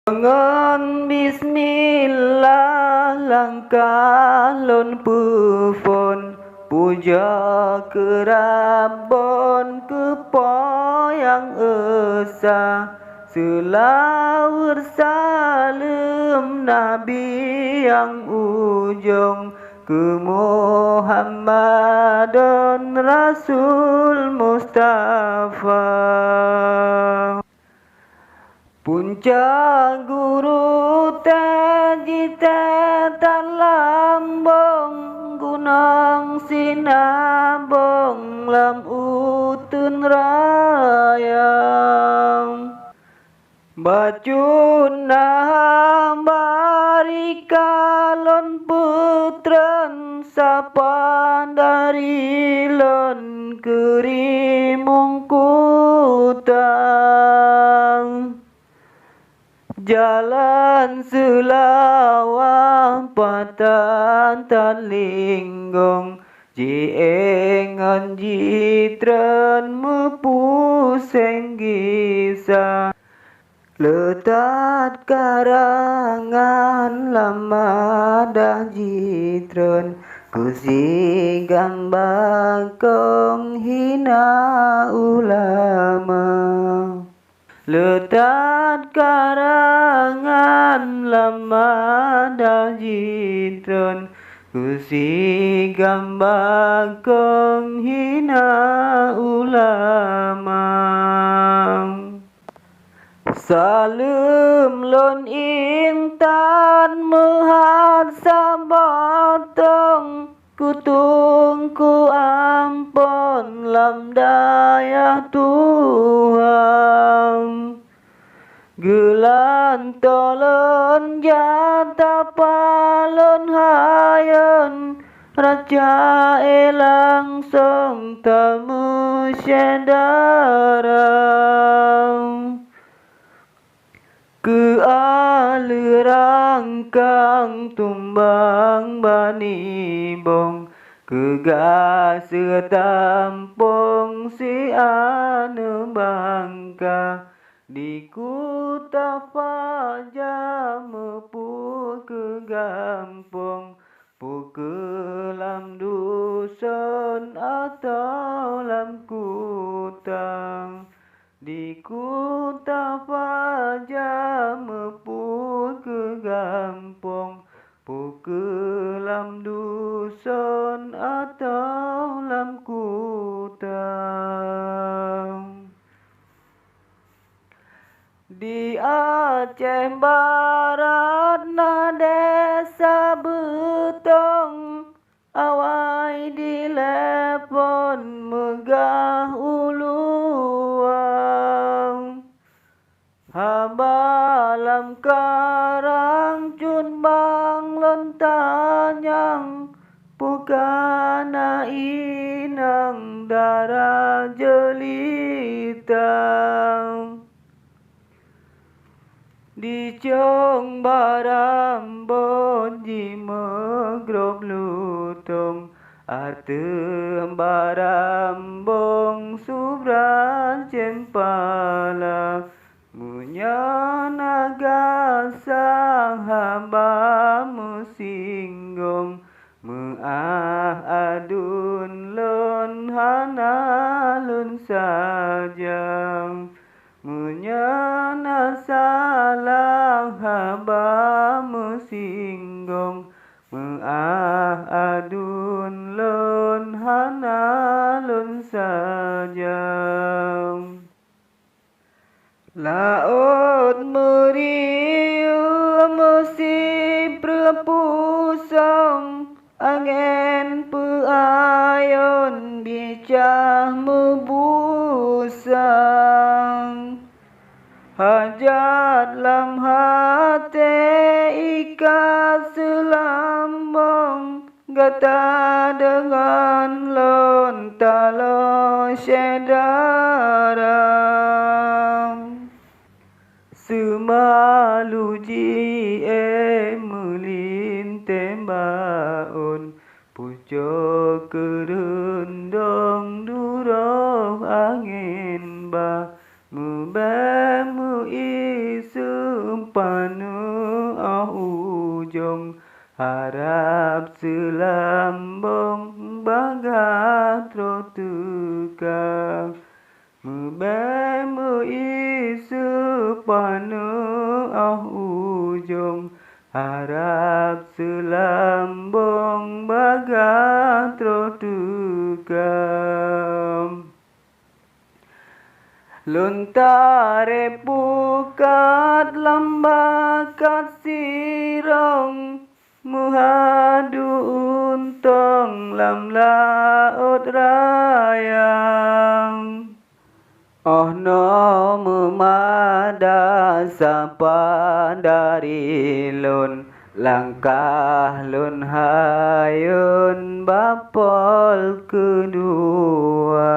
Dengan bismillah langkah lon pufon, puja ke Rabbon kepoyang esa, selawat salam Nabi yang ujung, ke Muhammadun Rasul Mustafa. Puncak guru taji tetan lambung, gunung sinabung lam utun raya. Bacun hambari kalon putran, sapa dari lon kerimung kutang. Jalan selawah patan tan linggong, jiengan jitren mepuseng gisa, letat karangan lama dah jitren, kusi gambang kong hina ulama. Letat karangan lama dah jitren, kusi gambang kong hina ulama. Salam lon intan mehat sabatong, kutung ku ampon lam daya Tuhan. Gelan tolon jata palon hayan, raja langsung tamu sedarang. Ke alirangkang tumbang bani bong, ke gase tampung si anu bangka, di kuta faja mepu ke gampung, pu ke lam dusun atau lam kutang. Di kuta faja mepu ke gampung, pu ke lam dusun atau lam kutang. Di Aceh Barat na desa Betong, awai di lepon megah uluang. Habalam karang cun bang lontanyang, pukana inang darah jelitang. Di Chong Baram Bonji Megrob Lutung, Artem Baram Bong Subran Cempala, Munya naga sang hamba musinggong, meah adun lon hana lon sajang. Munyana salah hamba musinggong, meah adun lon hana lon sajang. Laut meriu musim prepusong, angin peayon bicah membusang. Hajat lam hati ikat selambung, gata dengan lon talo sedarang. Semalu ji melin tembaun, pucuk kerendong durung angin bah, mubah mu isum panu ujung harap selambung bagat rotuka mebemu isu panu ujung harap selambung bagat rotuka luntare pukat lambakat sirong muhadu untung lam laut rayang oh no memada sapa dari lun langkah lun hayun bapol kedua